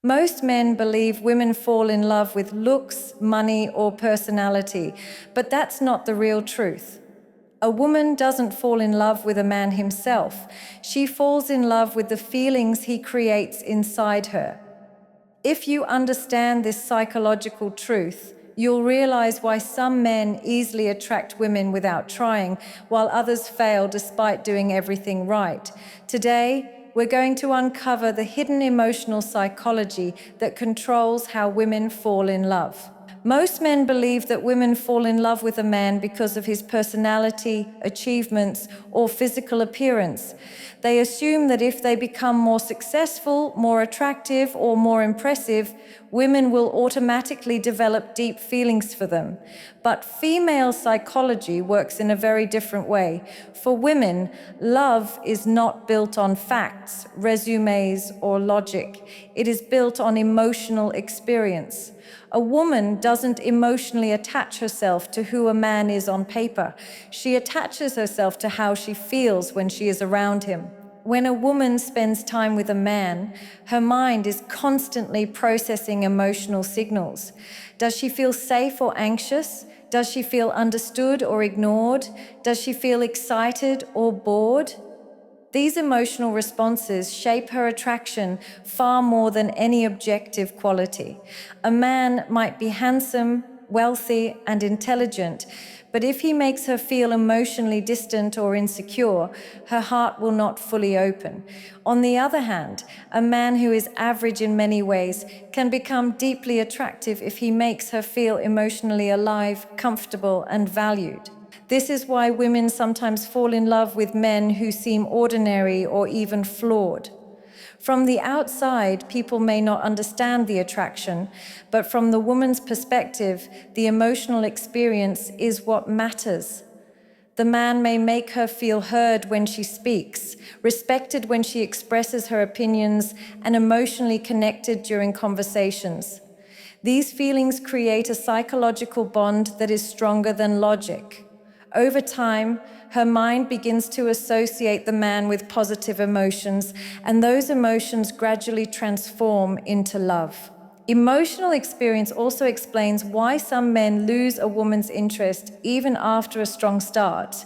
Most men believe women fall in love with looks, money, or personality, but that's not the real truth. A woman doesn't fall in love with a man himself. She falls in love with the feelings he creates inside her. If you understand this psychological truth, you'll realize why some men easily attract women without trying, while others fail despite doing everything right. Today, we're going to uncover the hidden emotional psychology that controls how women fall in love. Most men believe that women fall in love with a man because of his personality, achievements, or physical appearance. They assume that if they become more successful, more attractive, or more impressive, women will automatically develop deep feelings for them. But female psychology works in a very different way. For women, love is not built on facts, resumes, or logic. It is built on emotional experience. A woman doesn't emotionally attach herself to who a man is on paper. She attaches herself to how she feels when she is around him. When a woman spends time with a man, her mind is constantly processing emotional signals. Does she feel safe or anxious? Does she feel understood or ignored? Does she feel excited or bored? These emotional responses shape her attraction far more than any objective quality. A man might be handsome, wealthy, and intelligent, but if he makes her feel emotionally distant or insecure, her heart will not fully open. On the other hand, a man who is average in many ways can become deeply attractive if he makes her feel emotionally alive, comfortable, and valued. This is why women sometimes fall in love with men who seem ordinary or even flawed. From the outside, people may not understand the attraction, but from the woman's perspective, the emotional experience is what matters. The man may make her feel heard when she speaks, respected when she expresses her opinions, and emotionally connected during conversations. These feelings create a psychological bond that is stronger than logic. Over time, her mind begins to associate the man with positive emotions, and those emotions gradually transform into love. Emotional experience also explains why some men lose a woman's interest even after a strong start.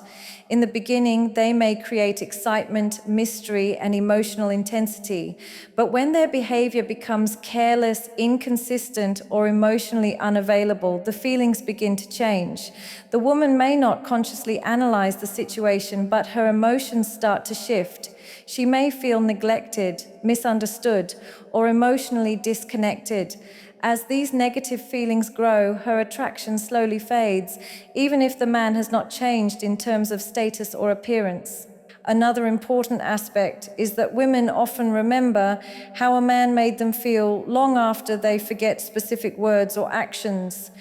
In the beginning, they may create excitement, mystery, and emotional intensity, but when their behavior becomes careless, inconsistent, or emotionally unavailable, the feelings begin to change. The woman may not consciously analyze the situation, but her emotions start to shift. She may feel neglected, misunderstood, or emotionally disconnected. As these negative feelings grow, her attraction slowly fades, even if the man has not changed in terms of status or appearance. Another important aspect is that women often remember how a man made them feel long after they forget specific words or actions.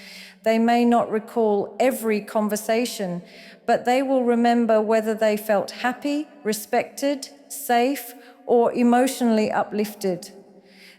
They may not recall every conversation, but they will remember whether they felt happy, respected, safe, or emotionally uplifted.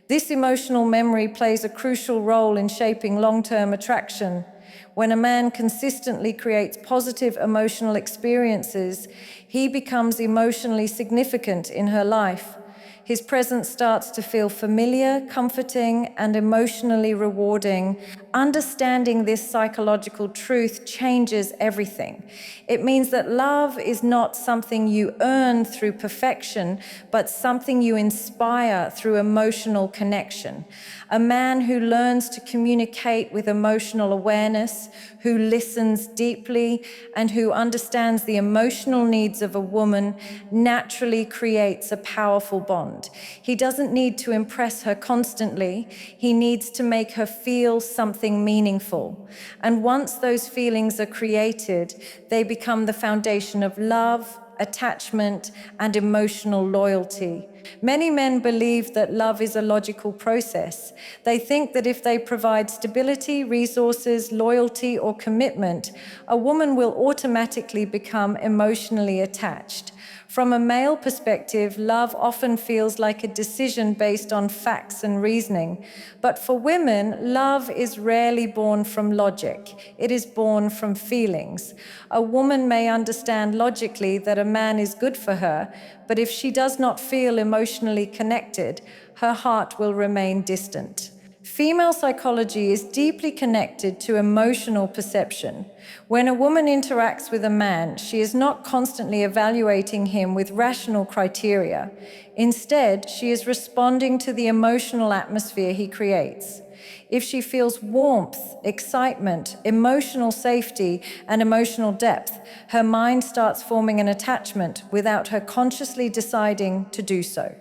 This emotional memory plays a crucial role in shaping long-term attraction. When a man consistently creates positive emotional experiences, he becomes emotionally significant in her life. His presence starts to feel familiar, comforting, and emotionally rewarding. Understanding this psychological truth changes everything. It means that love is not something you earn through perfection, but something you inspire through emotional connection. A man who learns to communicate with emotional awareness, who listens deeply, and who understands the emotional needs of a woman naturally creates a powerful bond. He doesn't need to impress her constantly. He needs to make her feel something meaningful. And once those feelings are created, they become the foundation of love, attachment, and emotional loyalty. Many men believe that love is a logical process. They think that if they provide stability, resources, loyalty, or commitment, a woman will automatically become emotionally attached. From a male perspective, love often feels like a decision based on facts and reasoning. But for women, love is rarely born from logic. It is born from feelings. A woman may understand logically that a man is good for her, but if she does not feel emotionally connected, her heart will remain distant. Female psychology is deeply connected to emotional perception. When a woman interacts with a man, she is not constantly evaluating him with rational criteria. Instead, she is responding to the emotional atmosphere he creates. If she feels warmth, excitement, emotional safety, and emotional depth, her mind starts forming an attachment without her consciously deciding to do so.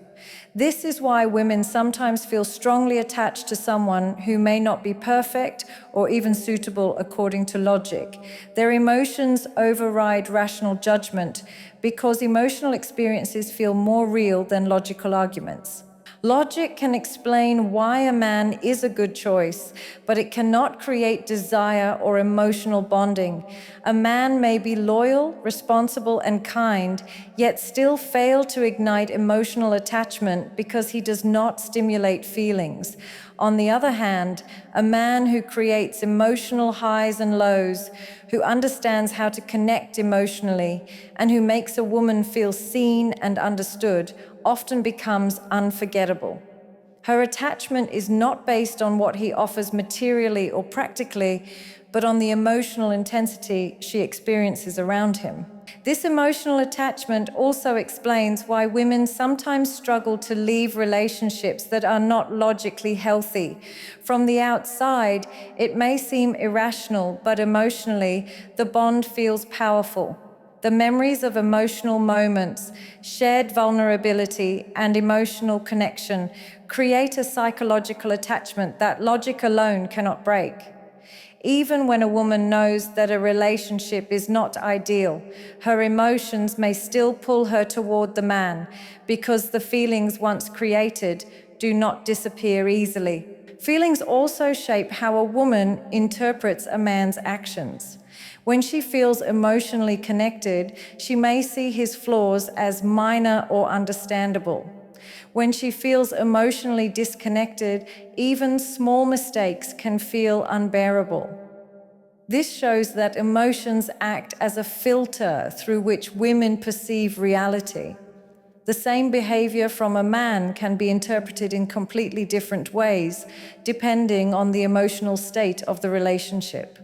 This is why women sometimes feel strongly attached to someone who may not be perfect or even suitable according to logic. Their emotions override rational judgment because emotional experiences feel more real than logical arguments. Logic can explain why a man is a good choice, but it cannot create desire or emotional bonding. A man may be loyal, responsible, and kind, yet still fail to ignite emotional attachment because he does not stimulate feelings. On the other hand, a man who creates emotional highs and lows, who understands how to connect emotionally, and who makes a woman feel seen and understood, often becomes unforgettable. Her attachment is not based on what he offers materially or practically, but on the emotional intensity she experiences around him. This emotional attachment also explains why women sometimes struggle to leave relationships that are not logically healthy. From the outside, it may seem irrational, but emotionally, the bond feels powerful. The memories of emotional moments, shared vulnerability, and emotional connection create a psychological attachment that logic alone cannot break. Even when a woman knows that a relationship is not ideal, her emotions may still pull her toward the man because the feelings once created do not disappear easily. Feelings also shape how a woman interprets a man's actions. When she feels emotionally connected, she may see his flaws as minor or understandable. When she feels emotionally disconnected, even small mistakes can feel unbearable. This shows that emotions act as a filter through which women perceive reality. The same behavior from a man can be interpreted in completely different ways, depending on the emotional state of the relationship.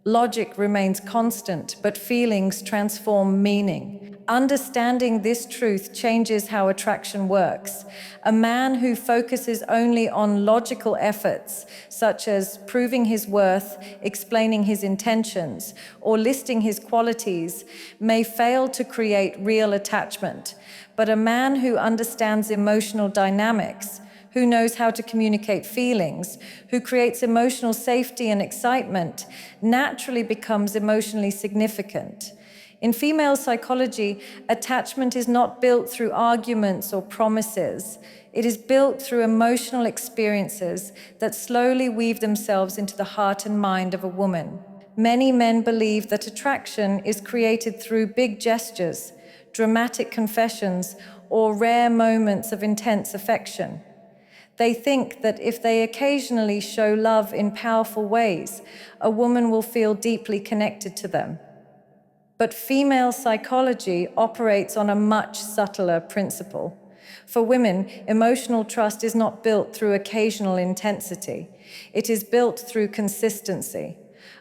Logic remains constant, but feelings transform meaning. Understanding this truth changes how attraction works. A man who focuses only on logical efforts, such as proving his worth, explaining his intentions, or listing his qualities, may fail to create real attachment. But a man who understands emotional dynamics, who knows how to communicate feelings, who creates emotional safety and excitement, naturally becomes emotionally significant. In female psychology, attachment is not built through arguments or promises. It is built through emotional experiences that slowly weave themselves into the heart and mind of a woman. Many men believe that attraction is created through big gestures, dramatic confessions, or rare moments of intense affection. They think that if they occasionally show love in powerful ways, a woman will feel deeply connected to them. But female psychology operates on a much subtler principle. For women, emotional trust is not built through occasional intensity. It is built through consistency.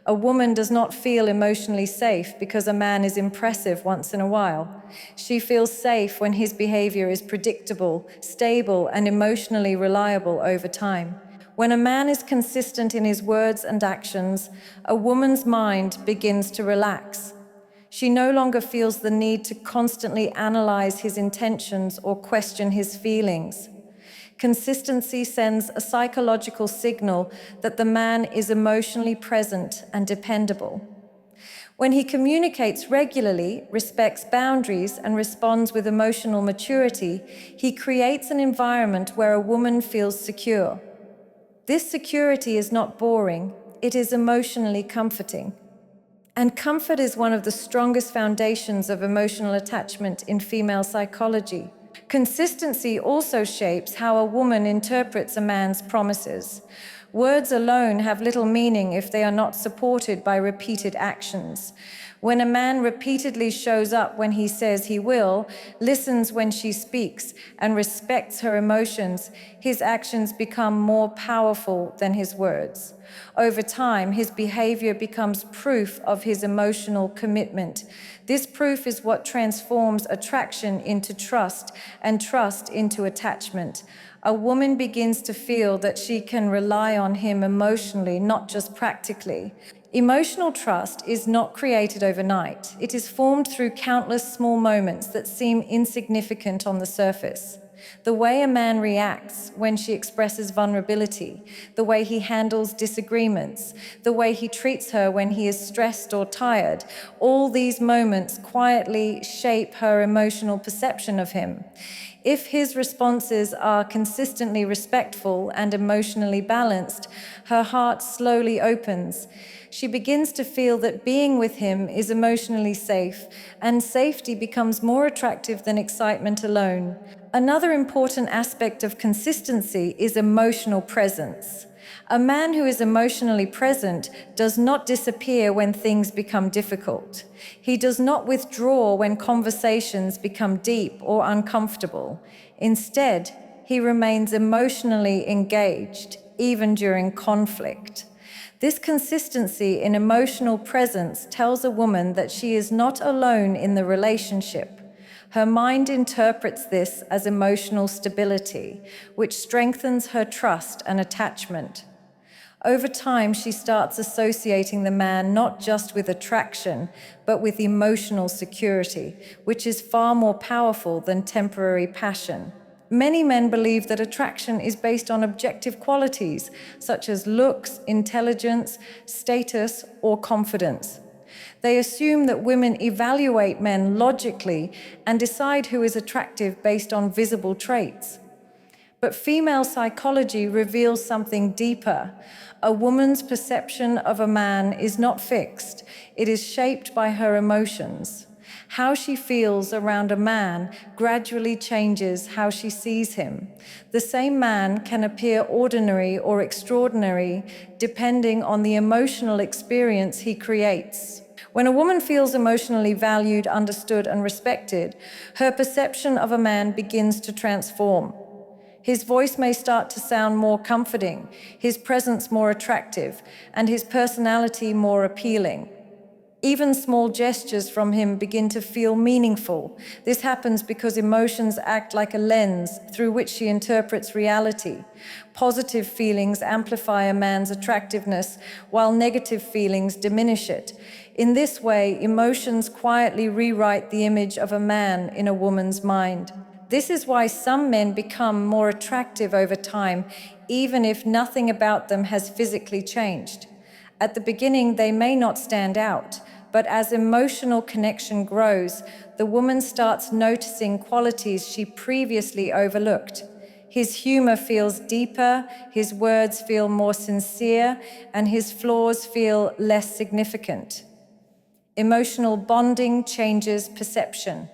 A woman does not feel emotionally safe because a man is impressive once in a while. She feels safe when his behavior is predictable, stable, and emotionally reliable over time. When a man is consistent in his words and actions, a woman's mind begins to relax. She no longer feels the need to constantly analyze his intentions or question his feelings. Consistency sends a psychological signal that the man is emotionally present and dependable. When he communicates regularly, respects boundaries, and responds with emotional maturity, he creates an environment where a woman feels secure. This security is not boring, it is emotionally comforting. And comfort is one of the strongest foundations of emotional attachment in female psychology. Consistency also shapes how a woman interprets a man's promises. Words alone have little meaning if they are not supported by repeated actions. When a man repeatedly shows up when he says he will, listens when she speaks, and respects her emotions, his actions become more powerful than his words. Over time, his behavior becomes proof of his emotional commitment. This proof is what transforms attraction into trust and trust into attachment. A woman begins to feel that she can rely on him emotionally, not just practically. Emotional trust is not created overnight. It is formed through countless small moments that seem insignificant on the surface. The way a man reacts when she expresses vulnerability, the way he handles disagreements, the way he treats her when he is stressed or tired, all these moments quietly shape her emotional perception of him. If his responses are consistently respectful and emotionally balanced, her heart slowly opens. She begins to feel that being with him is emotionally safe, and safety becomes more attractive than excitement alone. Another important aspect of consistency is emotional presence. A man who is emotionally present does not disappear when things become difficult. He does not withdraw when conversations become deep or uncomfortable. Instead, he remains emotionally engaged, even during conflict. This consistency in emotional presence tells a woman that she is not alone in the relationship. Her mind interprets this as emotional stability, which strengthens her trust and attachment. Over time, she starts associating the man not just with attraction, but with emotional security, which is far more powerful than temporary passion. Many men believe that attraction is based on objective qualities, such as looks, intelligence, status, or confidence. They assume that women evaluate men logically and decide who is attractive based on visible traits. But female psychology reveals something deeper. A woman's perception of a man is not fixed, it is shaped by her emotions. How she feels around a man gradually changes how she sees him. The same man can appear ordinary or extraordinary depending on the emotional experience he creates. When a woman feels emotionally valued, understood, and respected, her perception of a man begins to transform. His voice may start to sound more comforting, his presence more attractive, and his personality more appealing. Even small gestures from him begin to feel meaningful. This happens because emotions act like a lens through which she interprets reality. Positive feelings amplify a man's attractiveness, while negative feelings diminish it. In this way, emotions quietly rewrite the image of a man in a woman's mind. This is why some men become more attractive over time, even if nothing about them has physically changed. At the beginning, they may not stand out, but as emotional connection grows, the woman starts noticing qualities she previously overlooked. His humor feels deeper, his words feel more sincere, and his flaws feel less significant. Emotional bonding changes perception.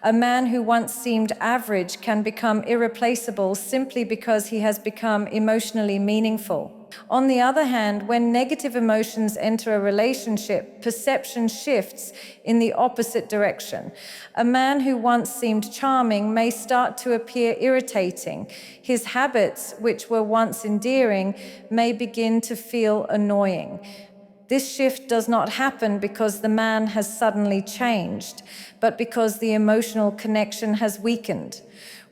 A man who once seemed average can become irreplaceable simply because he has become emotionally meaningful. On the other hand, when negative emotions enter a relationship, perception shifts in the opposite direction. A man who once seemed charming may start to appear irritating. His habits, which were once endearing, may begin to feel annoying. This shift does not happen because the man has suddenly changed, but because the emotional connection has weakened.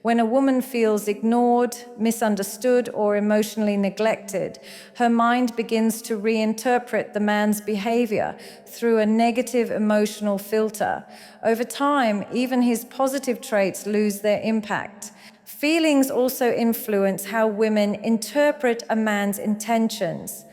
When a woman feels ignored, misunderstood, or emotionally neglected, her mind begins to reinterpret the man's behavior through a negative emotional filter. Over time, even his positive traits lose their impact. Feelings also influence how women interpret a man's intentions.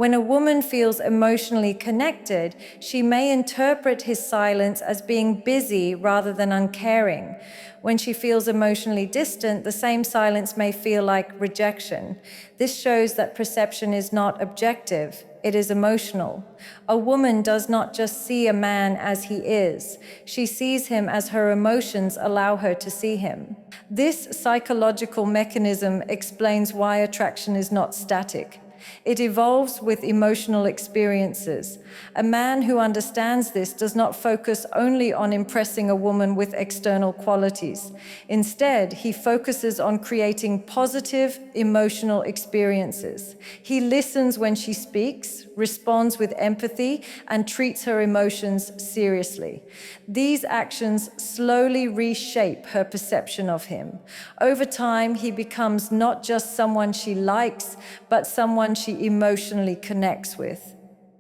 When a woman feels emotionally connected, she may interpret his silence as being busy rather than uncaring. When she feels emotionally distant, the same silence may feel like rejection. This shows that perception is not objective. it is emotional. A woman does not just see a man as he is, she sees him as her emotions allow her to see him. This psychological mechanism explains why attraction is not static. It evolves with emotional experiences. A man who understands this does not focus only on impressing a woman with external qualities. Instead, he focuses on creating positive emotional experiences. He listens when she speaks, responds with empathy, and treats her emotions seriously. These actions slowly reshape her perception of him. Over time, he becomes not just someone she likes, but someone she emotionally connects with.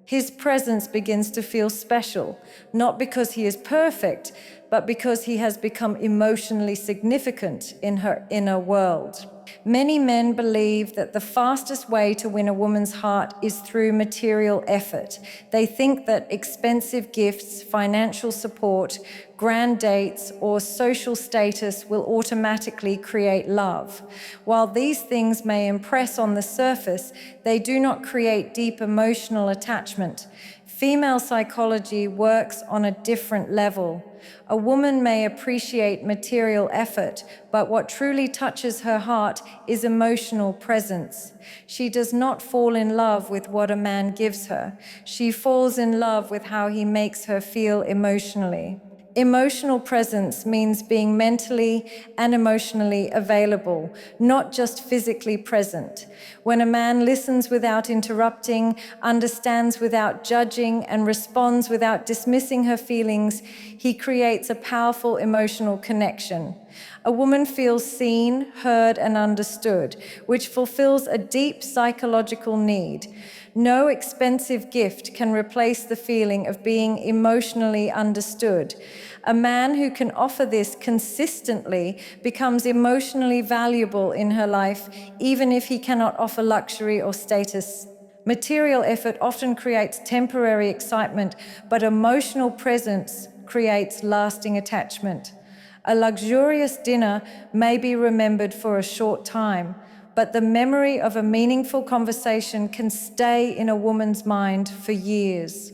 His presence begins to feel special, not because he is perfect, but because he has become emotionally significant in her inner world. Many men believe that the fastest way to win a woman's heart is through material effort. They think that expensive gifts, financial support, grand dates, or social status will automatically create love. While these things may impress on the surface, they do not create deep emotional attachment. Female psychology works on a different level. A woman may appreciate material effort, but what truly touches her heart is emotional presence. She does not fall in love with what a man gives her. She falls in love with how he makes her feel emotionally. Emotional presence means being mentally and emotionally available, not just physically present. When a man listens without interrupting, understands without judging, and responds without dismissing her feelings, he creates a powerful emotional connection. A woman feels seen, heard, and understood, which fulfills a deep psychological need. No expensive gift can replace the feeling of being emotionally understood. A man who can offer this consistently becomes emotionally valuable in her life, even if he cannot offer luxury or status. Material effort often creates temporary excitement, but emotional presence creates lasting attachment. A luxurious dinner may be remembered for a short time, but the memory of a meaningful conversation can stay in a woman's mind for years.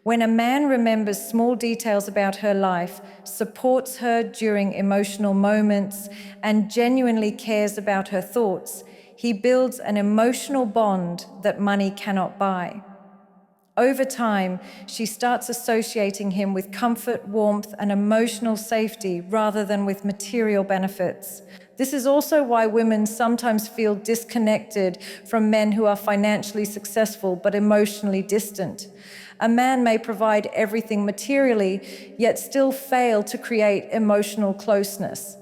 When a man remembers small details about her life, supports her during emotional moments, and genuinely cares about her thoughts, he builds an emotional bond that money cannot buy. Over time, she starts associating him with comfort, warmth, and emotional safety rather than with material benefits. This is also why women sometimes feel disconnected from men who are financially successful but emotionally distant. A man may provide everything materially, yet still fail to create emotional closeness.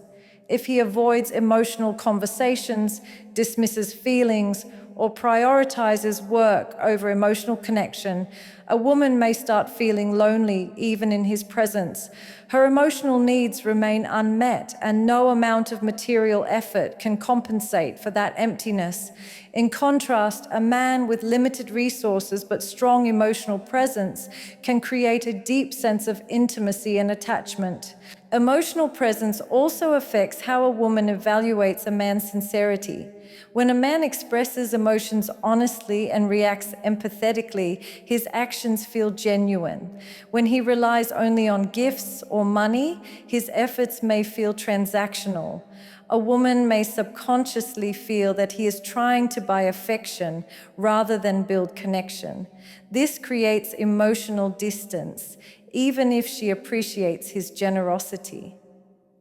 If he avoids emotional conversations, dismisses feelings, or prioritizes work over emotional connection, a woman may start feeling lonely even in his presence. Her emotional needs remain unmet, and no amount of material effort can compensate for that emptiness. In contrast, a man with limited resources but strong emotional presence can create a deep sense of intimacy and attachment. Emotional presence also affects how a woman evaluates a man's sincerity. When a man expresses emotions honestly and reacts empathetically, his actions feel genuine. When he relies only on gifts or money, his efforts may feel transactional. A woman may subconsciously feel that he is trying to buy affection rather than build connection. This creates emotional distance, even if she appreciates his generosity.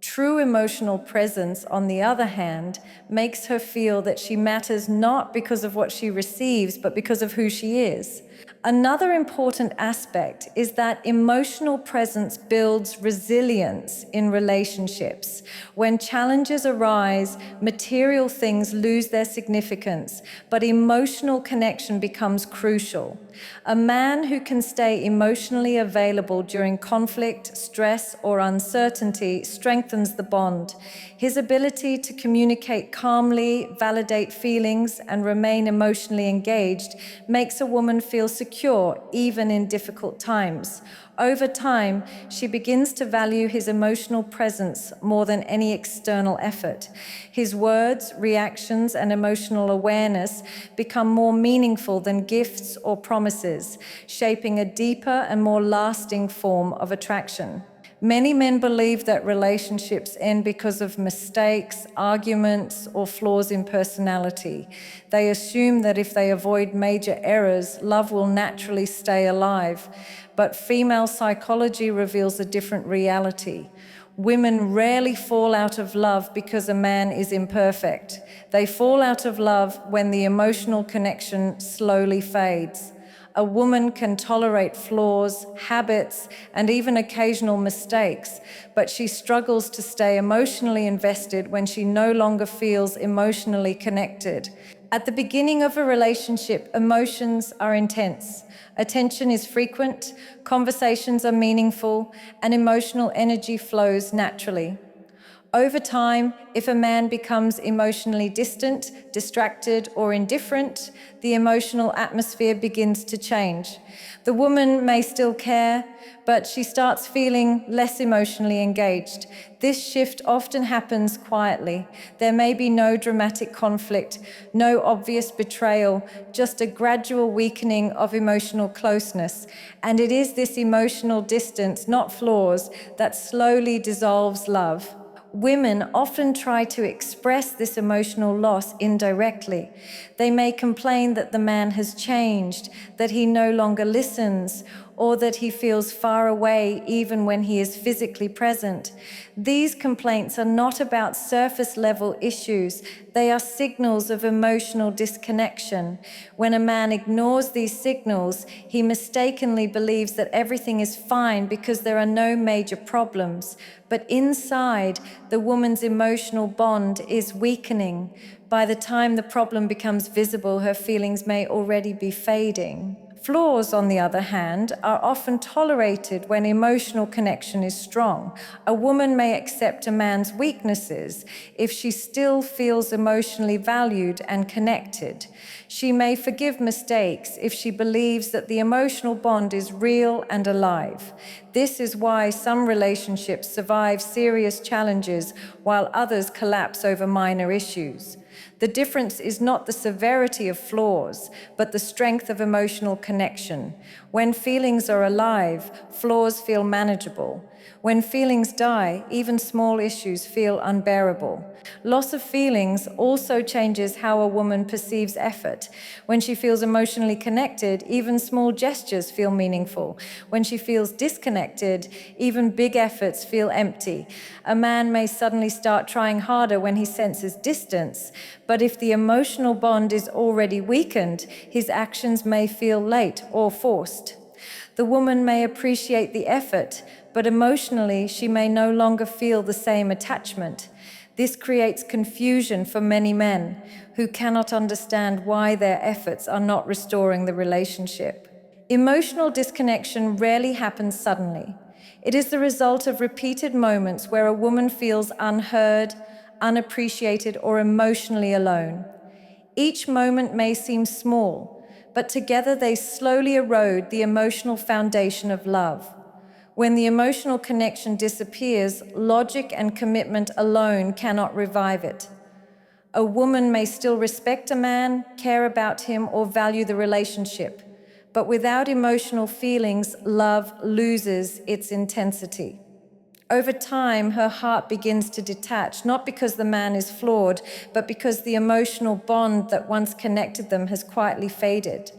True emotional presence, on the other hand, makes her feel that she matters not because of what she receives, but because of who she is. Another important aspect is that emotional presence builds resilience in relationships. When challenges arise, material things lose their significance, but emotional connection becomes crucial. A man who can stay emotionally available during conflict, stress, or uncertainty strengthens the bond. His ability to communicate calmly, validate feelings, and remain emotionally engaged makes a woman feel secure secure even in difficult times. Over time, she begins to value his emotional presence more than any external effort. His words, reactions, and emotional awareness become more meaningful than gifts or promises, shaping a deeper and more lasting form of attraction. Many men believe that relationships end because of mistakes, arguments, or flaws in personality. They assume that if they avoid major errors, love will naturally stay alive. But female psychology reveals a different reality. Women rarely fall out of love because a man is imperfect. They fall out of love when the emotional connection slowly fades. A woman can tolerate flaws, habits, and even occasional mistakes, but she struggles to stay emotionally invested when she no longer feels emotionally connected. At the beginning of a relationship, emotions are intense. Attention is frequent, conversations are meaningful, and emotional energy flows naturally. Over time, if a man becomes emotionally distant, distracted, or indifferent, the emotional atmosphere begins to change. The woman may still care, but she starts feeling less emotionally engaged. This shift often happens quietly. There may be no dramatic conflict, no obvious betrayal, just a gradual weakening of emotional closeness. And it is this emotional distance, not flaws, that slowly dissolves love. Women often try to express this emotional loss indirectly. They may complain that the man has changed, that he no longer listens, or that he feels far away even when he is physically present. These complaints are not about surface level issues, they are signals of emotional disconnection. When a man ignores these signals, he mistakenly believes that everything is fine because there are no major problems. But inside, the woman's emotional bond is weakening. By the time the problem becomes visible, her feelings may already be fading. Flaws, on the other hand, are often tolerated when emotional connection is strong. A woman may accept a man's weaknesses if she still feels emotionally valued and connected. She may forgive mistakes if she believes that the emotional bond is real and alive. This is why some relationships survive serious challenges while others collapse over minor issues. The difference is not the severity of flaws, but the strength of emotional connection. When feelings are alive, flaws feel manageable. When feelings die, even small issues feel unbearable. Loss of feelings also changes how a woman perceives effort. When she feels emotionally connected, even small gestures feel meaningful. When she feels disconnected, even big efforts feel empty. A man may suddenly start trying harder when he senses distance, but if the emotional bond is already weakened, his actions may feel late or forced. The woman may appreciate the effort, but emotionally she may no longer feel the same attachment. This creates confusion for many men who cannot understand why their efforts are not restoring the relationship. Emotional disconnection rarely happens suddenly. It is the result of repeated moments where a woman feels unheard, unappreciated, or emotionally alone. Each moment may seem small, but together they slowly erode the emotional foundation of love. When the emotional connection disappears, logic and commitment alone cannot revive it. A woman may still respect a man, care about him, or value the relationship, but without emotional feelings, love loses its intensity. Over time, her heart begins to detach, not because the man is flawed, but because the emotional bond that once connected them has quietly faded.